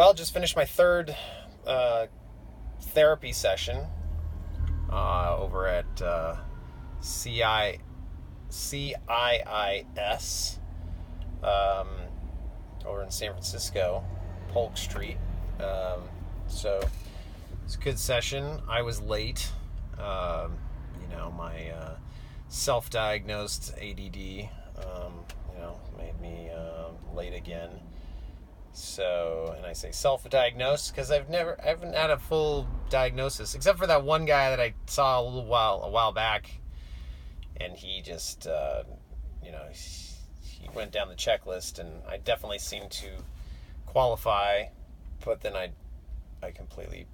Well, just finished my third therapy session over at CIIS um, over in San Francisco, Polk Street. So it's a good session. I was late. My self-diagnosed ADD, made me late again. So, and I say self-diagnosed because I haven't had a full diagnosis, except for that one guy that I saw a while back, and he just, he went down the checklist, and I definitely seemed to qualify, but then I completely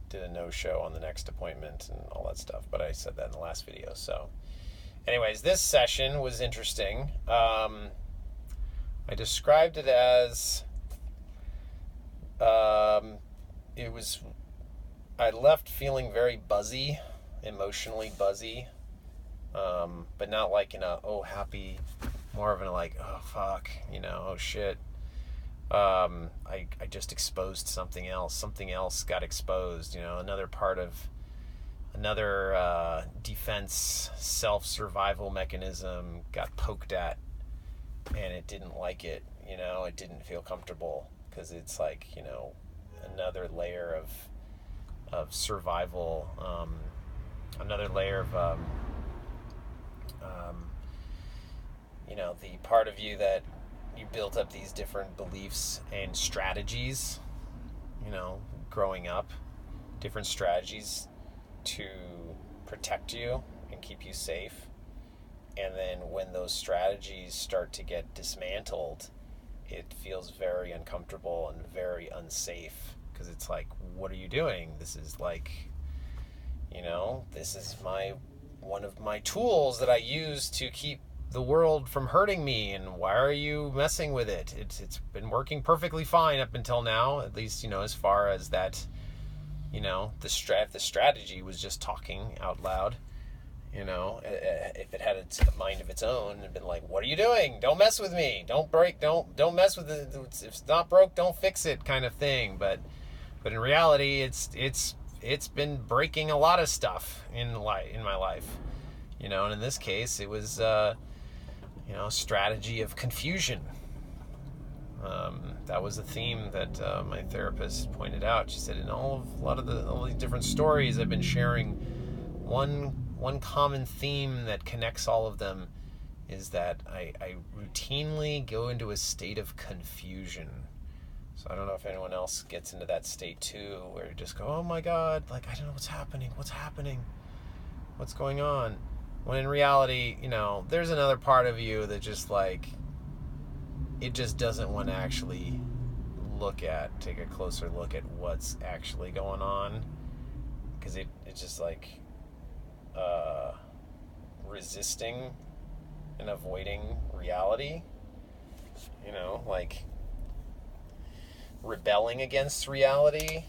did a no-show on the next appointment and all that stuff, but I said that in the last video. So, anyways, this session was interesting. I described it as I left feeling very buzzy, emotionally buzzy, but not like in a happy, more of in a like, oh fuck, oh shit. I just exposed something else got exposed, another part of another defense self-survival mechanism got poked at, and it didn't like it, it didn't feel comfortable, because it's like, another layer of survival, another layer of, the part of you that you built up these different beliefs and strategies, growing up, different strategies to protect you and keep you safe. And then when those strategies start to get dismantled, it feels very uncomfortable and very unsafe, because it's like, what are you doing? This is like, this is one of my tools that I use to keep the world from hurting me, and why are you messing with it? It's been working perfectly fine up until now, at least, as far as that, the strategy was just talking out loud. If it had a mind of its own and been like, what are you doing? Don't mess with me. Don't mess with it. If it's not broke, don't fix it, kind of thing. But in reality, it's been breaking a lot of stuff in my life. And in this case, it was, strategy of confusion. That was a theme that my therapist pointed out. She said, in all these different stories I've been sharing, one common theme that connects all of them is that I routinely go into a state of confusion. So I don't know if anyone else gets into that state too, where you just go, oh my God, like, I don't know what's happening, what's going on? When in reality, there's another part of you that just like, it just doesn't want to actually take a closer look at what's actually going on, because it's just like resisting and avoiding reality, like rebelling against reality,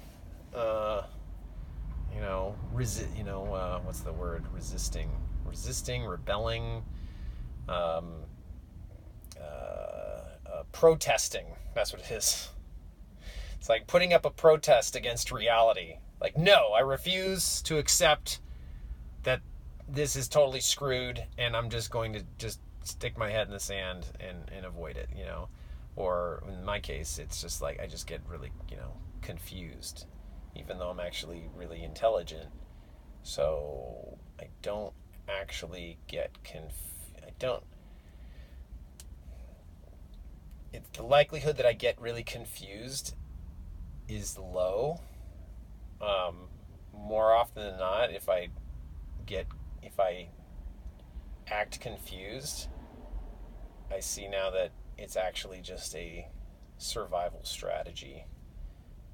what's the word? Resisting, rebelling, protesting. That's what it is. It's like putting up a protest against reality. Like, no, I refuse to accept that this is totally screwed, and I'm just going to just stick my head in the sand and avoid it, Or in my case, it's just like I just get really, confused, even though I'm actually really intelligent. So I don't actually get the likelihood that I get really confused is low. More often than not, if I act confused, I see now that it's actually just a survival strategy.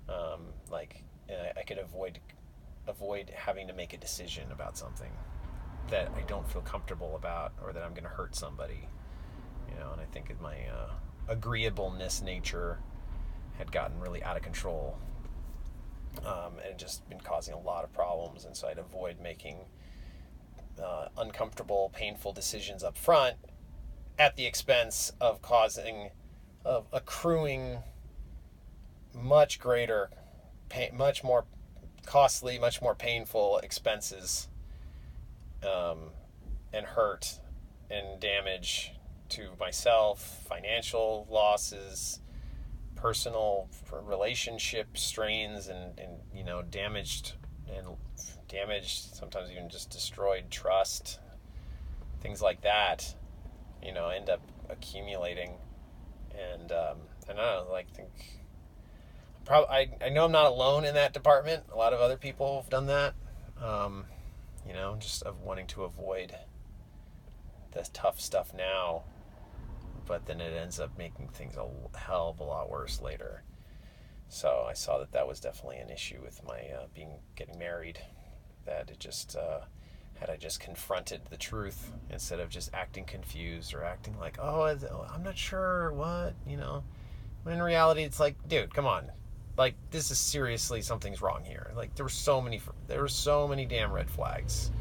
I could avoid having to make a decision about something that I don't feel comfortable about, or that I'm going to hurt somebody. And I think my agreeableness nature had gotten really out of control, and just been causing a lot of problems. And so I'd avoid making uncomfortable, painful decisions up front at the expense of accruing much greater, much more costly, much more painful expenses, and hurt and damage to myself, financial losses, personal relationship strains, and damaged, sometimes even just destroyed trust, things like that, end up accumulating. And I don't know, I know I'm not alone in that department. A lot of other people have done that. Just of wanting to avoid the tough stuff now, but then it ends up making things a hell of a lot worse later. So I saw that was definitely an issue with my getting married. That it just had I just confronted the truth instead of just acting confused or acting like, oh, I'm not sure what, When in reality, it's like, dude, come on. Like, this is seriously, something's wrong here. Like, there were so many damn red flags.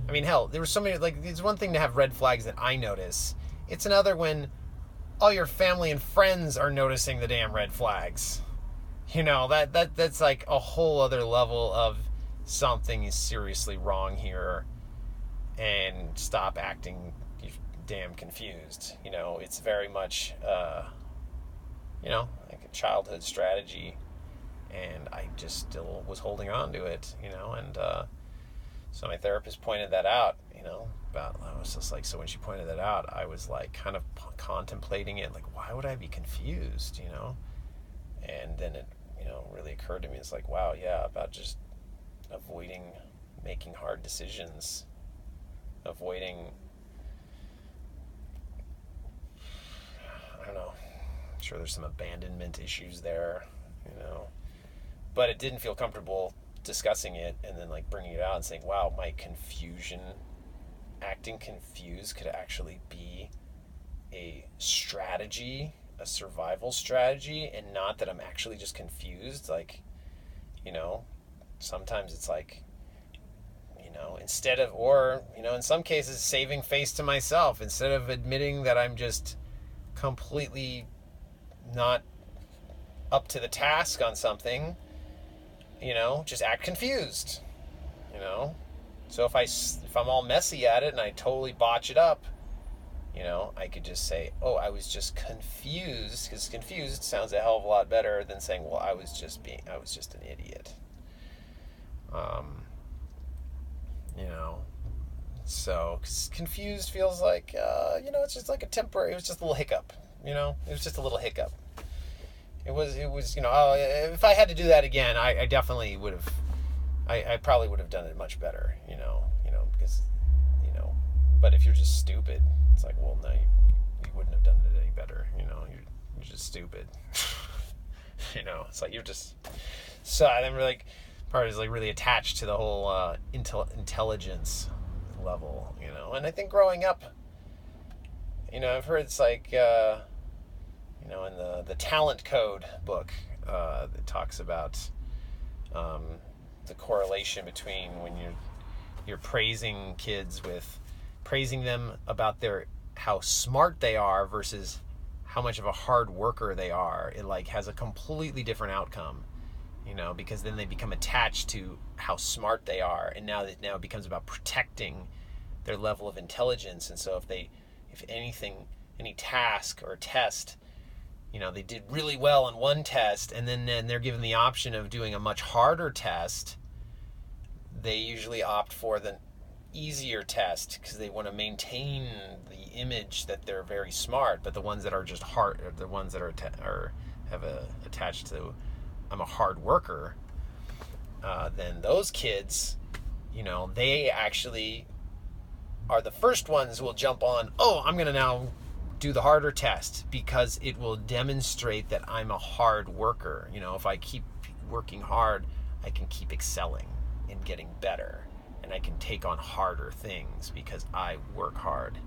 I mean, hell, there were so many, like, it's one thing to have red flags that I notice. It's another when all your family and friends are noticing the damn red flags. That's like a whole other level of something is seriously wrong here, and stop acting damn confused. It's very much, like a childhood strategy, and I just still was holding on to it, and so my therapist pointed that out, I was just like, so when she pointed that out, I was like kind of contemplating it, like, why would I be confused, and then it, really occurred to me, it's like, wow, yeah, about just avoiding making hard decisions, avoiding, I don't know, I'm sure there's some abandonment issues there, but it didn't feel comfortable discussing it and then like bringing it out and saying, wow, my confusion, acting confused could actually be a strategy, a survival strategy, and not that I'm actually just confused. Like, sometimes it's like, instead of, or, in some cases, saving face to myself, instead of admitting that I'm just completely not up to the task on something, just act confused, So if I'm all messy at it and I totally botch it up, I could just say, oh, I was just confused, because confused sounds a hell of a lot better than saying, well, I was just an idiot. So, 'cause confused feels like, it's just like it was just a little hiccup, it was just a little hiccup. It was, if I had to do that again, I definitely would have, I probably would have done it much better, because, but if you're just stupid, it's like, well, no, you wouldn't have done it any better, you're just stupid. It's like you're just, so I'm really, part is like really attached to the whole intelligence level, and I think growing up, I've heard it's like, in the Talent Code book, it talks about the correlation between when you're praising kids with praising them about how smart they are versus how much of a hard worker they are. It like has a completely different outcome, because then they become attached to how smart they are, and now it becomes about protecting their level of intelligence. And so if anything, any task or test, they did really well on one test, and then they're given the option of doing a much harder test, they usually opt for the easier test because they want to maintain the image that they're very smart. But the ones that are just hard, the ones that have attached to, I'm a hard worker, then those kids, they actually are the first ones who will jump on, oh, I'm going to now do the harder test because it will demonstrate that I'm a hard worker. If I keep working hard, I can keep excelling and getting better, and I can take on harder things because I work hard,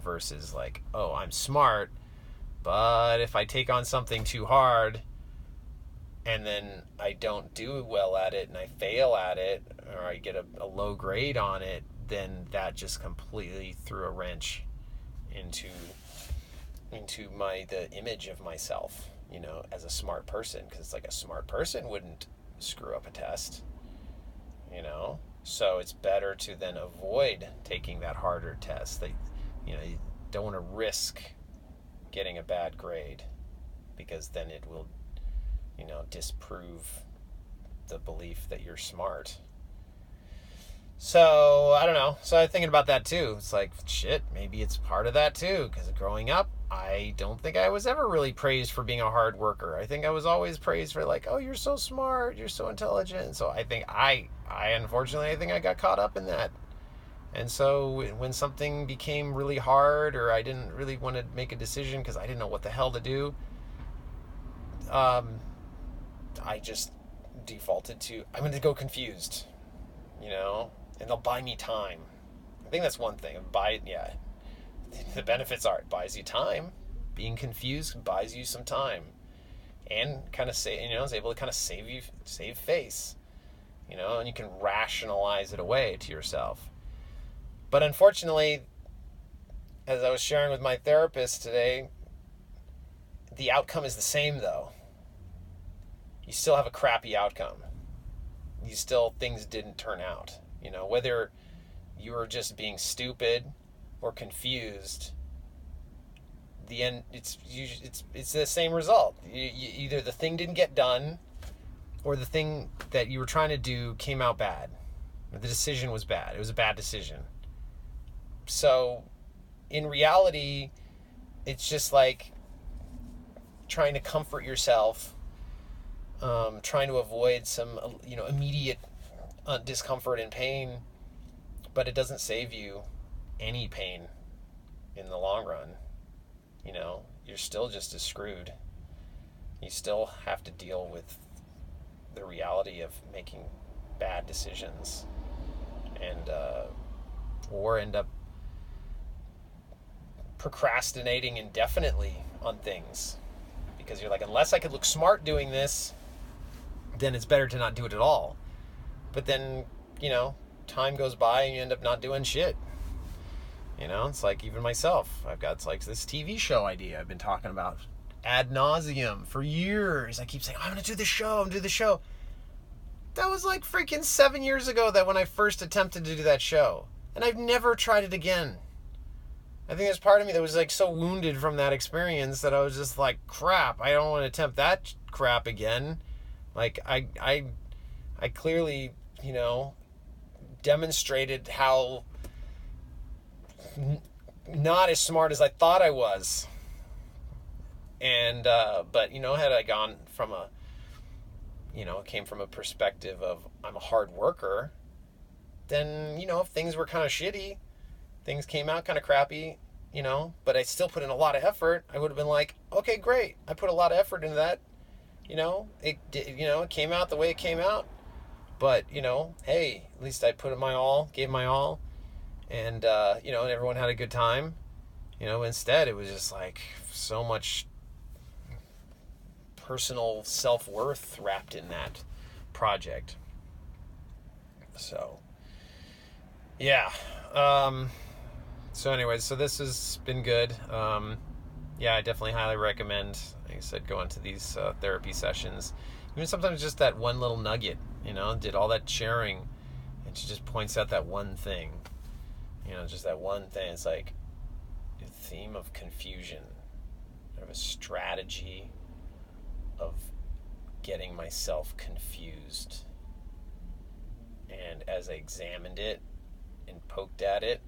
versus like, oh, I'm smart, but if I take on something too hard and then I don't do well at it and I fail at it, or I get a low grade on it, then that just completely threw a wrench into the image of myself, as a smart person, because it's like a smart person wouldn't screw up a test, So it's better to then avoid taking that harder test. You don't want to risk getting a bad grade, because then it will, disprove the belief that you're smart. So, I don't know. So I'm thinking about that too. It's like, shit, maybe it's part of that too. Because growing up, I don't think I was ever really praised for being a hard worker. I think I was always praised for like, oh, you're so smart, you're so intelligent. So I think unfortunately, I think I got caught up in that. And so when something became really hard, or I didn't really want to make a decision because I didn't know what the hell to do, I just defaulted to, I'm going to go confused, and they'll buy me time. I think that's one thing. The benefits are, it buys you time. Being confused buys you some time, and kind of is able to kind of save face, and you can rationalize it away to yourself. But unfortunately, as I was sharing with my therapist today, the outcome is the same though. You still have a crappy outcome. Things didn't turn out. Whether you were just being stupid or confused, the end, it's the same result. Either the thing didn't get done, or the thing that you were trying to do came out bad. The decision was bad. It was a bad decision. So, in reality, it's just like trying to comfort yourself, trying to avoid some, immediate discomfort and pain, but it doesn't save you any pain in the long run. You're still just as screwed. You still have to deal with the reality of making bad decisions, and or end up procrastinating indefinitely on things, because you're like, unless I could look smart doing this, then it's better to not do it at all. But then, time goes by and you end up not doing shit. It's like, even myself, it's like this TV show idea I've been talking about ad nauseum for years. I keep saying, I'm going to do the show. That was like freaking 7 years ago that when I first attempted to do that show. And I've never tried it again. I think there's part of me that was like so wounded from that experience that I was just like, crap, I don't want to attempt that crap again. Like, I clearly, demonstrated how not as smart as I thought I was. And, but, had I gone from came from a perspective of I'm a hard worker, then, if things were kind of shitty, things came out kind of crappy, but I still put in a lot of effort, I would have been like, okay, great, I put a lot of effort into that, it came out the way it came out, but, hey, at least I put in my all, gave my all, and, and everyone had a good time. Instead, it was just like so much personal self-worth wrapped in that project. So, yeah. So anyways, so this has been good. I definitely highly recommend, like I said, going to these therapy sessions. Even sometimes just that one little nugget, did all that sharing, and she just points out that one thing, just that one thing. It's like a theme of confusion, of a strategy of getting myself confused. And as I examined it and poked at it,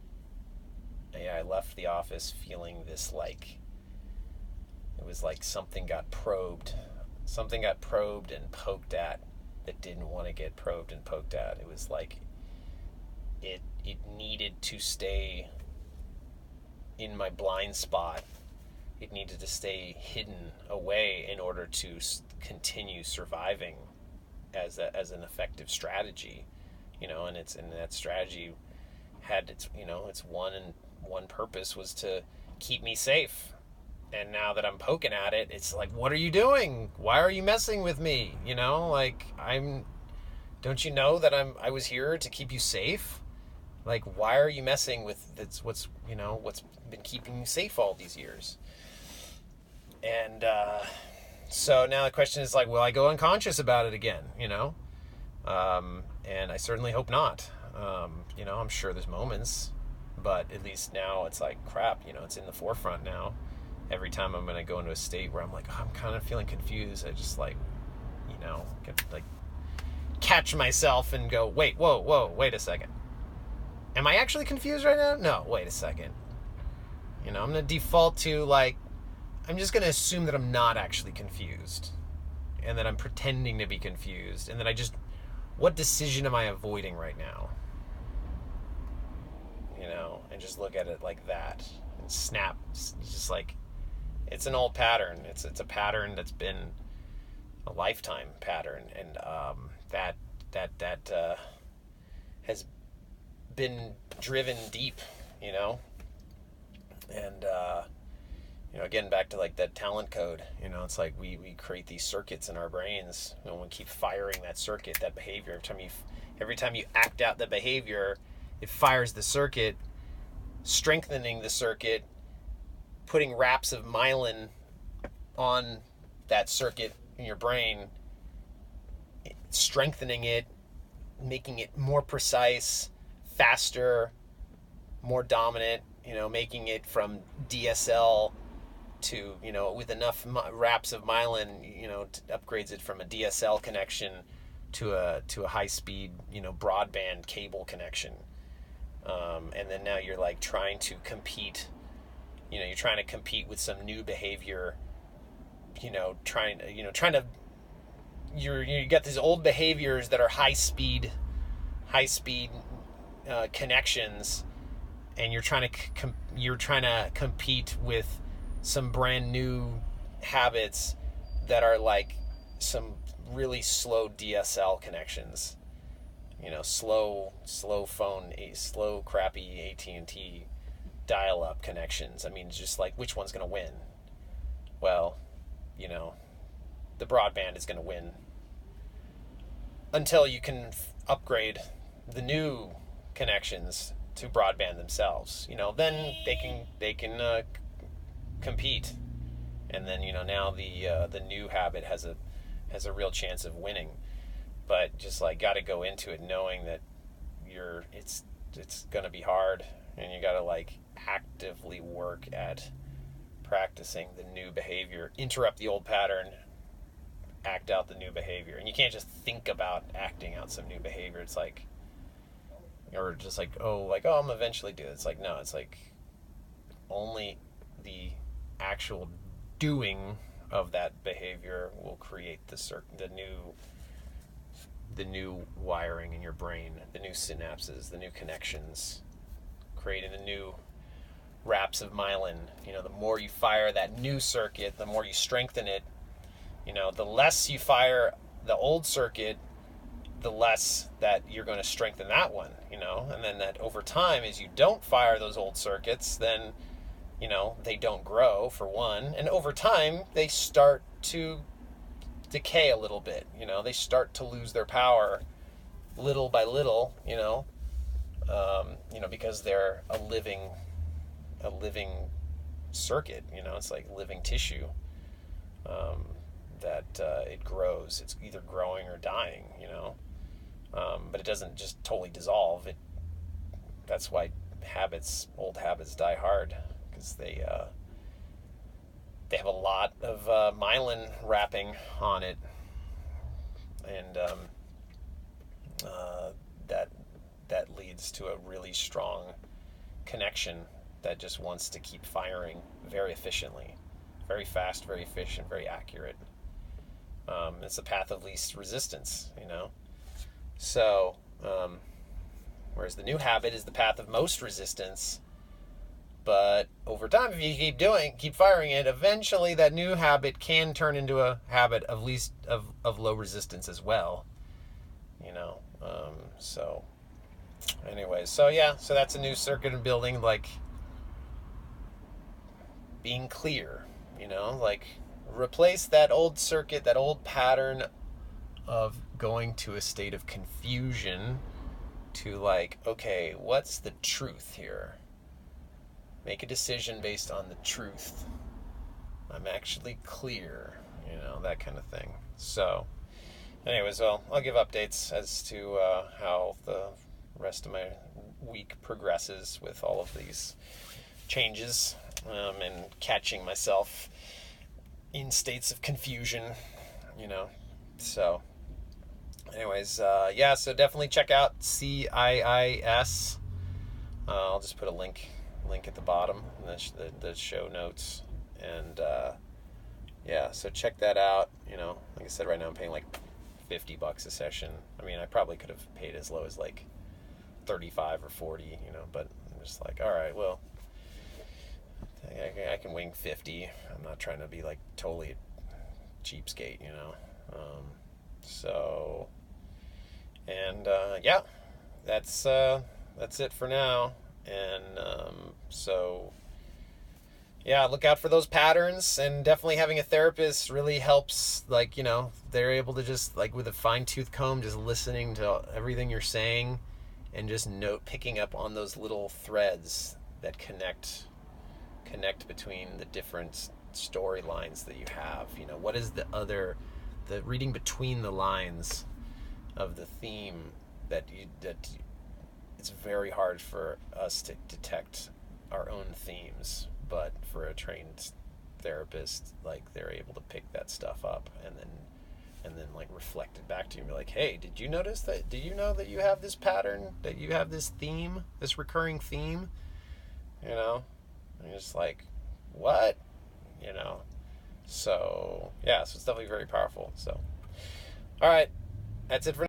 I left the office feeling this, like, it was like something got probed and poked at that didn't want to get probed and poked at. It was like it needed to stay in my blind spot. It needed to stay hidden away in order to continue surviving as an effective strategy, and that strategy had its one purpose was to keep me safe. And now that I'm poking at it, it's like, what are you doing? Why are you messing with me? Don't you know that I was here to keep you safe? Like, why are you messing with what's been keeping you safe all these years? And So now the question is like, will I go unconscious about it again? And I certainly hope not. I'm sure there's moments, but at least now it's like, crap, it's in the forefront now. Every time I'm going to go into a state where I'm like, oh, I'm kind of feeling confused, I just like, get like catch myself and go, wait, whoa, wait a second. Am I actually confused right now? No, wait a second. I'm going to default to like, I'm just going to assume that I'm not actually confused and that I'm pretending to be confused and that what decision am I avoiding right now? And just look at it like that and snap. It's just like, it's an old pattern. It's a pattern that's been a lifetime pattern, and that has been driven deep, and again, back to like that talent code. It's like we create these circuits in our brains, and we keep firing that circuit, that behavior. Every time you act out the behavior, it fires the circuit, strengthening the circuit, putting wraps of myelin on that circuit in your brain, strengthening it, making it more precise, faster, more dominant, making it from DSL to, with enough wraps of myelin, upgrades it from a DSL connection to a high speed, broadband cable connection. And then now you're like trying to compete, you're trying to compete with some new behavior, you got these old behaviors that are high speed connections, and you're trying to compete with some brand new habits that are like some really slow DSL connections, slow phone, slow crappy AT&T dial-up connections. I mean, just like, which one's going to win? Well, the broadband is going to win until you can upgrade the new connections to broadband themselves. Then they can compete, and then now the new habit has a real chance of winning. But just like, got to go into it knowing that it's going to be hard, and you got to like actively work at practicing the new behavior, interrupt the old pattern, act out the new behavior. And you can't just think about acting out some new behavior. It's like, or just like, oh, I'm eventually do it. It's like, no, it's like only the actual doing of that behavior will create the new wiring in your brain, the new synapses, the new connections, creating the new wraps of myelin. The more you fire that new circuit, the more you strengthen it. The less you fire the old circuit, the less that you're going to strengthen that one, and then that over time, as you don't fire those old circuits, then, they don't grow, for one, and over time, they start to decay a little bit, they start to lose their power little by little, because they're a living circuit, it's like living tissue, that it grows. It's either growing or dying, but it doesn't just totally dissolve. That's why old habits die hard, because they have a lot of myelin wrapping on it, and that leads to a really strong connection that just wants to keep firing very efficiently, very fast, very efficient, very accurate. It's the path of least resistance, So, whereas the new habit is the path of most resistance. But over time, if you keep firing it, eventually that new habit can turn into a habit of low resistance as well. So anyways, so that's a new circuit in building, like being clear, like replace that old circuit, that old pattern of going to a state of confusion to like, okay, what's the truth here? Make a decision based on the truth. I'm actually clear. that kind of thing. So, anyways, well, I'll give updates as to how the rest of my week progresses with all of these changes, and catching myself in states of confusion, So, anyways, so definitely check out CIIS. I'll just put a link at the bottom in the show notes, and so check that out. Like I said, right now I'm paying like $50 a session. I mean, I probably could have paid as low as like 35 or 40, but I'm just like, all right, well, I can wing 50. I'm not trying to be like totally cheapskate, So, and that's it for now. And look out for those patterns, and definitely having a therapist really helps. Like, they're able to just, like, with a fine-tooth comb, just listening to everything you're saying and just picking up on those little threads that connect between the different storylines that you have. What is the reading between the lines of the theme that it's very hard for us to detect our own themes, but for a trained therapist, like, they're able to pick that stuff up and then like reflect it back to you and be like, hey, did you notice that? Did you know that you have this pattern, that you have this theme, this recurring theme? And you're just like, what? So so it's definitely very powerful. So, all right, that's it for